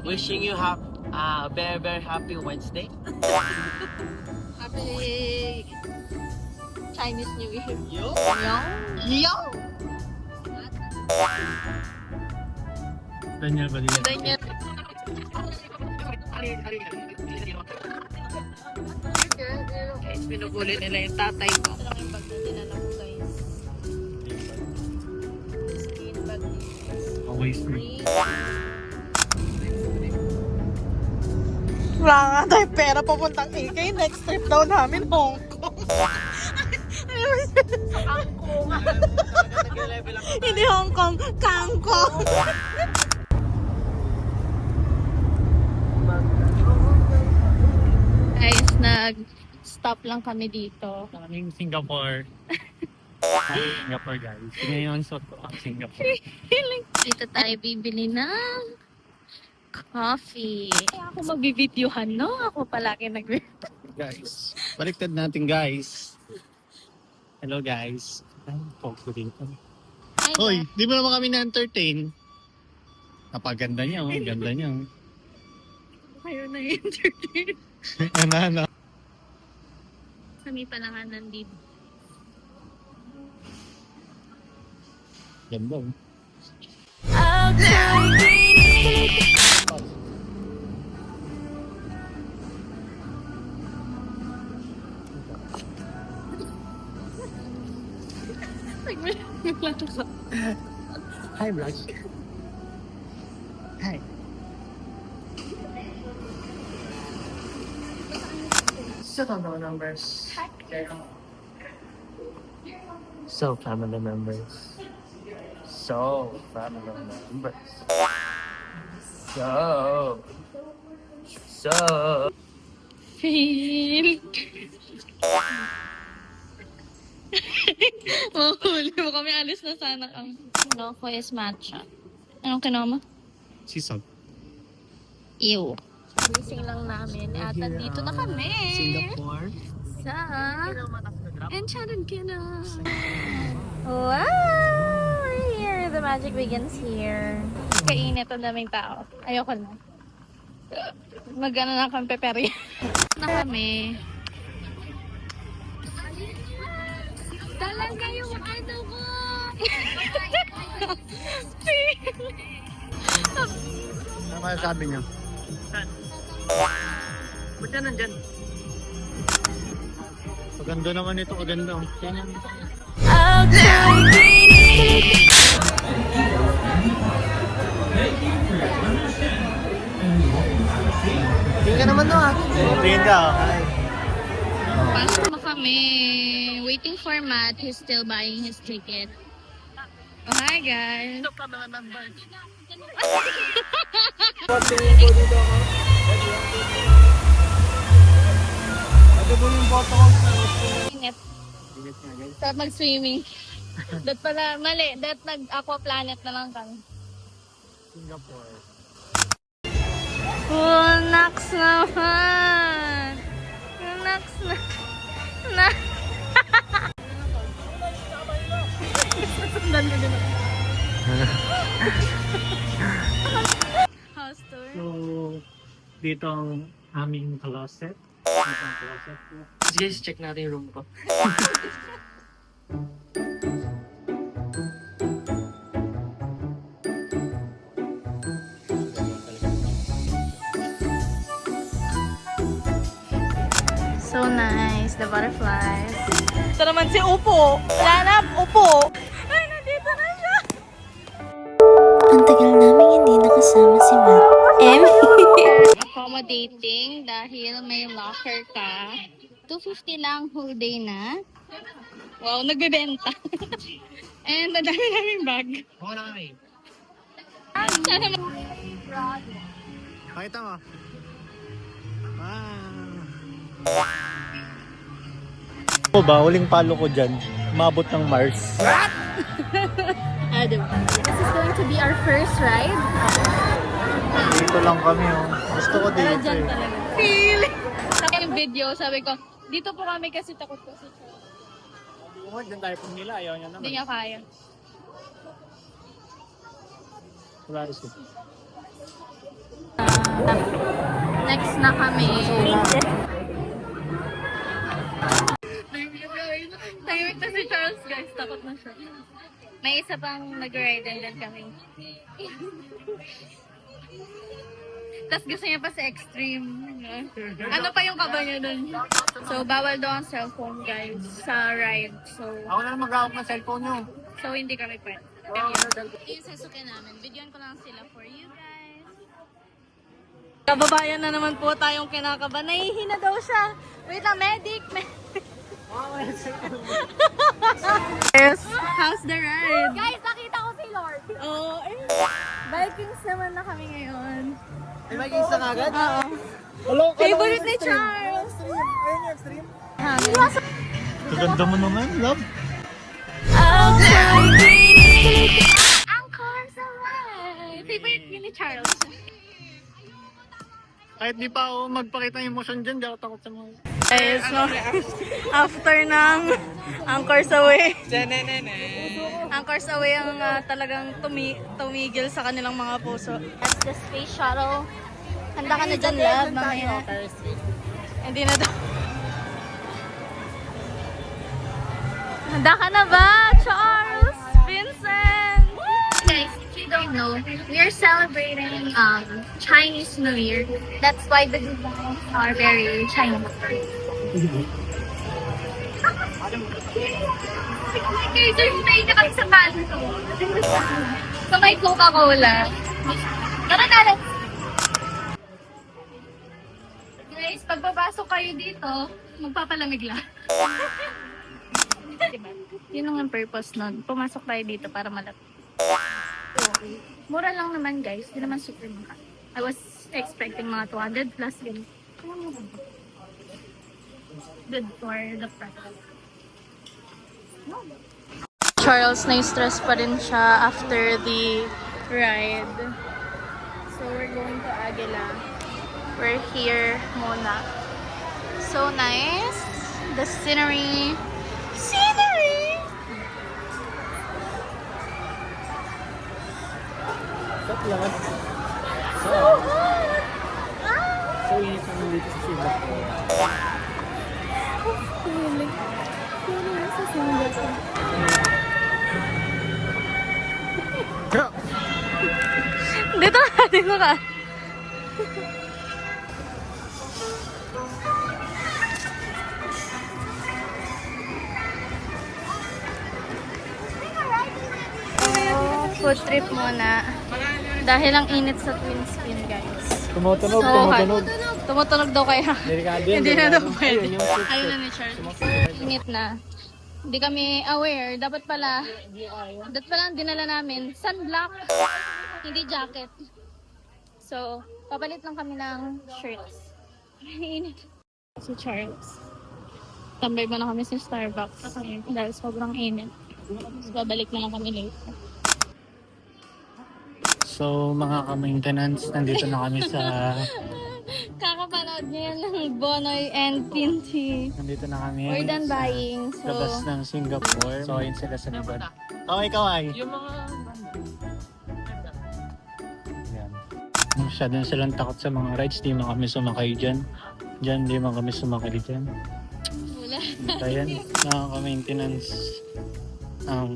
Wishing you very very happy Wednesday. Happy Chinese New Year. Yo. Yo! Daniel Badilla. Daniel. Guys, pinupuli nila yung tatay ko. Ito lang yung bag na dinala ko, guys. Skin bag dito. Always free. Wala nga tayo pera papuntang AK. Next trip daw namin, Hong Kong. Hindi Hong Kong, Kangkong. Guys, nag-stop lang kami dito. Kaming Singapore. Singapore guys. Tingnan yung suot ko ang Singapore. Dito tayo bibili ng coffee. Kaya ako magbibidyohan, no? Ako palagi Guys, baliktad natin guys. Hello guys. Ay, pogo dito. Hoy, di mo naman kami na-entertain. Napaganda niya, oh. Ganda niya, oh. Kayo na entertain. Ano? Kami pala nga nandito. Ganda, oh. Hi, Raj. Hi. Sit on the numbers. So, family members. So, family members. So. Feel. Mahuli mo kami. Alis na sana kami. Ano ko is matcha. Anong kinuha mo? Sisog. Ew. Gising lang namin. At nandito na kami. Singapore. Sa Enchanted Kingdom. Wow! We're here. The magic begins here. Kainit ang daming tao. Ayoko na. Mag-ano na kami peperi. Na kami. Talaga yung ano ko! Ano masasabi niyo? Ba't ka nandyan? Paganda naman ito, paganda. Tingnan mo. Tingnan ka naman doon. Tingnan ka. Pasok na kami. Waiting for Matt. He's still buying his ticket. Oh, hi guys. Ingat. Sarap mag-swimming. Dat pala, mali. Dat nag-aqua planet na lang kami. Singapore. Nax naman. Nax na. Na. Sundan ko din ako. House tour. So, dito ang aming closet. Dito ang closet ko. Guys, check natin yung room ko. So nice, the butterflies. Ito naman si Upo. Lanap, Upo. Ay, nandito na siya. Ang tagal namin hindi nakasama si Matt. Accommodating dahil may locker ka. 250 lang whole day na. Wow, nagbebenta. And ang dami naming bag. Oo na kami. Sana Pakita mo. Wow. Ba, huling palo ko dyan. Umabot ng Mars. diba? This is going to be our first ride. Dito lang kami, oh. Gusto ko Pero dito, dyan eh. talaga. Feeling. Sa yung video, sabi ko, dito po kami kasi takot ko si Char. Dyan tayo pong nila, ayaw niya naman. Hindi niya kaya. Wala rin siya. Next na kami. Tahimik na si Charles, guys. Takot na siya. May isa pang nag-ride and then kami. Tapos gusto niya pa sa extreme. Ano pa yung kaba niya dun? So, bawal daw ang cellphone, guys, sa ride. So, Ako na mag-awak ng cellphone nyo. hindi kami pwede. Yung Sasuke namin. Videoan ko lang sila for you guys. Kababayan na naman po tayong kinakaba. Nahihina daw siya. Wait lang, medic. Yes. How's the ride? Guys, nakita ko si Lord. Oh, Vikings naman na kami ngayon. Ay, mag-isa ka agad? Oo. Hello, Favorite ni Charles. Kaganda mo naman, love. Angkor sa ride. Favorite yun ni Charles. Kahit di pa ako magpakita ng emosyon dyan, di ako takot sa mga... Guys, so, after ng Angkor sa Way. Angkor sa Way ang talagang tumigil sa kanilang mga puso. That's the space shuttle. Handa ka na dyan, love, mamaya. Hindi na daw. Handa ka na ba, Charles? Vincent? Guys, if you don't know, we are celebrating Chinese New Year. That's why the designs are very Chinese. Okay, so may kami sa kanto. So may Coca-Cola. Tara na, let's. Guys, pagpapasok kayo dito, magpapalamig lang. Diba? Yun ang purpose nun. Pumasok tayo dito para malapit. Mura lang naman guys, hindi naman super mura. I was expecting mga 200 plus yun. Good for the price. Charles, na-stress pa rin siya after the ride. So, we're going to Aguila. We're here muna. So nice. The scenery. Scenery! So hot! So, init naman dito sa Singapore. Feeling nasa Singapore. Dito ka. Food trip muna. Dahil ang init sa Twin Spin, guys. Tumutunog, So hot. Tumutunog daw kaya. Hindi na daw pwede. Ayun na ni Charles. Init na. Hindi kami aware. Dapat pala ang dinala namin, sunblock, hindi jacket. So, papalit lang kami ng shirts. Init. Si Charles. Tambay ba na kami sa Starbucks dahil sobrang init. So, babalik na lang kami later. So, mga ka-maintenance, nandito na kami sa... Kakapanood niyo yan ng Bonoy and Pinty. Nandito na kami. We're done sa buying. So, labas ng Singapore. So, ayun sila sa likod. Okay, kaway. Yung mga... Yan. Masyadong silang takot sa mga rides. Di man kami sumakay dyan. Dyan, di man kami sumakay dyan. wala. Ayan, mga ka-maintenance.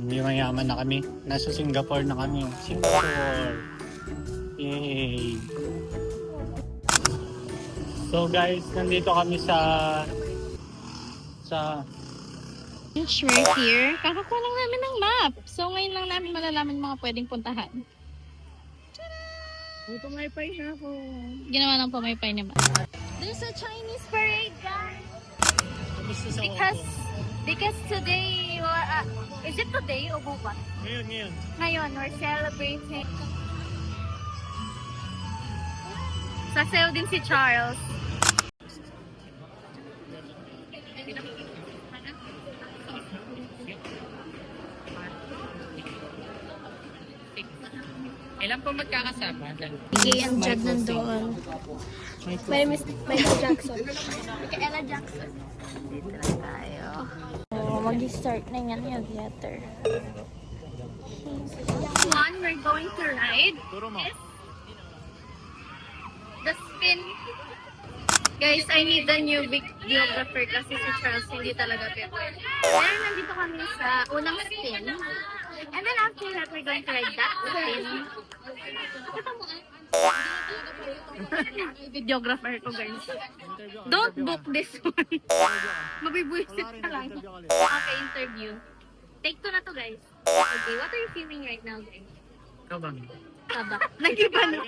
Yumayaman na kami. Nasa Singapore na kami. Singapore! Yay! So guys, nandito kami sa Beach right here. Kakakuha lang namin ng map. So ngayon lang namin malalaman mga pwedeng puntahan. May pumaypay na ako. Ginawa ng pamaypay naman. There's a Chinese parade, guys. Because today, is it today o bukas? Ngayon. Ngayon, we're celebrating. Sasayaw din si Charles. Ilan po magkakasama? Gay ang Jug nandoon. Michael Jackson. Kay Ella Jackson. Dito lang tayo. Oh, mag-start na yung theater. One, we're going to ride. Turo mo. Spin. Guys, I need a new videographer kasi si Charles hindi talaga pwede. Kaya nandito kami sa unang spin. And then after that, we're going to ride that spin. Nakita mo videographer ko, guys. Don't book this one. Mabibuisit ka lang. Okay, interview. Take 2 na to, guys. Okay, what are you feeling right now, guys? Kabang. Taba. Nag-iba na.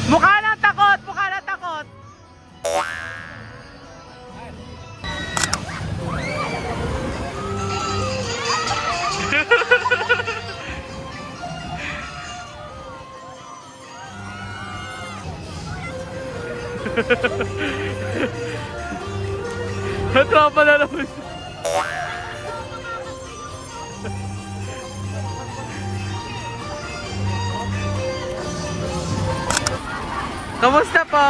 Mukha na takot! Mukha na takot! Tropa na naman. Kamusta po?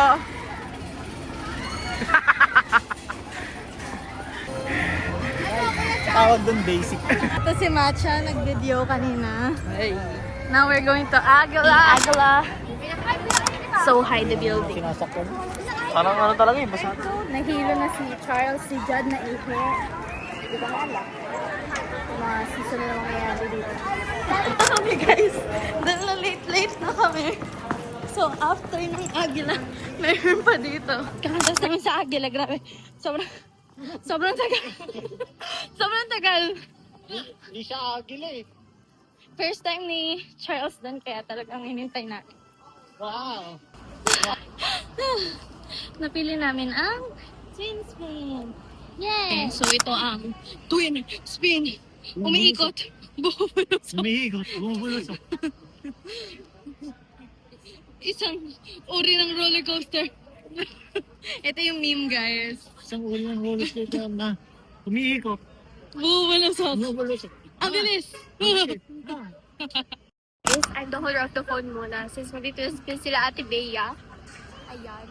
Tawag doon basic. Ito si Matcha, nag-video kanina. Now we're going to Agala. So high the building. Sinasakyan. Parang ano talaga eh, basta. Nahilo na si Charles, si Judd na i-hair. Hindi ko maalala. Mga season na mangyayari dito. Ito kami guys. Dahil na late na kami. So after ng Agila, mayroon pa dito. Kakantas namin sa Agila, grabe. Sobrang tagal. Sobrang tagal. Hindi siya agila eh. First time ni Charles doon, kaya talagang hinintay natin. Wow! Napili namin ang twin spin. Yay! So ito ang twin spin. Umiikot. Bumubulusok. Umiigot, bumubulusok. Isang uri ng roller coaster. Ito yung meme, guys. Isang uli ng roller coaster na umiikot, Bumubulusok. bumubulusok. Ang bilis. Yes, I'm the holder of the phone muna. Since magdito spin sila Ate Bea. Ayan.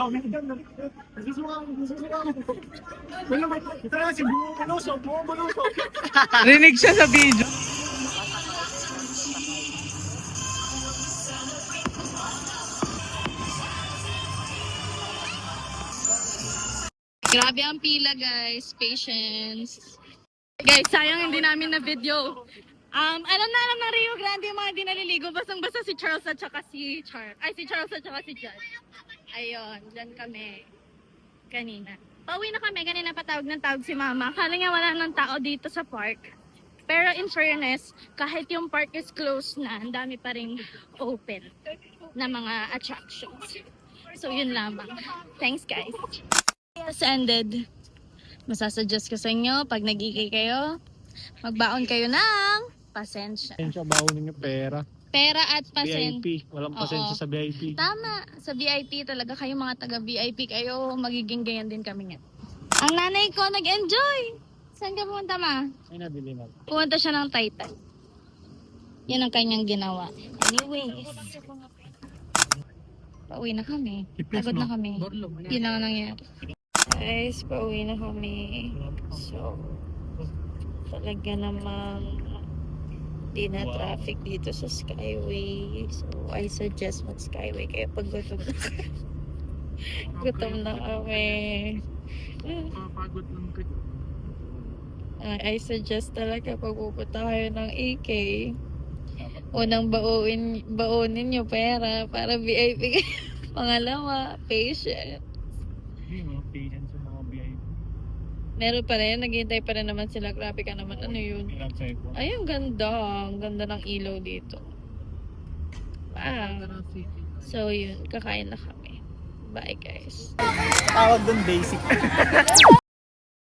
Oh, may ganda. Nagsusuka ako. Wala ba? Ito na si bumubulusok. Rinig siya sa video. Grabe ang pila, guys. Patience. Guys, sayang hindi namin na video. Alam ng Rio Grande yung mga di naliligo. Basang-basa si Charles at saka si Charles at saka si Judd. Ayun, dyan kami. Kanina. Pauwi na kami. Kanina patawag ng tawag si Mama. Akala niya wala ng tao dito sa park. Pero in fairness, kahit yung park is closed na, ang dami pa rin open na mga attractions. So, yun lamang. Thanks, guys. Yes, ended. Masasuggest ko sa inyo, pag nag-ikay kayo, magbaon kayo ng pasensya. Pasensya, bawin niyo pera. Pera at pasensya. VIP. Walang pasensya Oo. sa VIP. Tama. Sa VIP talaga kayo, mga taga-VIP kayo, magiging ganyan din kami nga. Ang nanay ko nag-enjoy. Saan ka pumunta, ma? Ay, nabili na. Pumunta siya ng Titan. Yan ang kanyang ginawa. Anyways. Pauwi na kami. Pagod na kami. Yun lang ang nangyari. Guys, pauwi na kami. So, talaga namang di na traffic dito sa Skyway. So, I suggest mag-Skyway. Kaya pag gutom na gutom na kami. Papagod lang kayo. I suggest talaga pag pupunta kayo ng AK, unang baonin nyo pera para VIP kayo. Pangalawa, patient. Hindi mo, patience sa mga VIP. Meron pa rin, naghihintay pa rin naman sila. Grabe ka naman. Ano yun? Ay, ang ganda. Ang ganda ng ilaw dito. Wow. So, yun. Kakain na kami. Bye, guys. Tawag doon basic.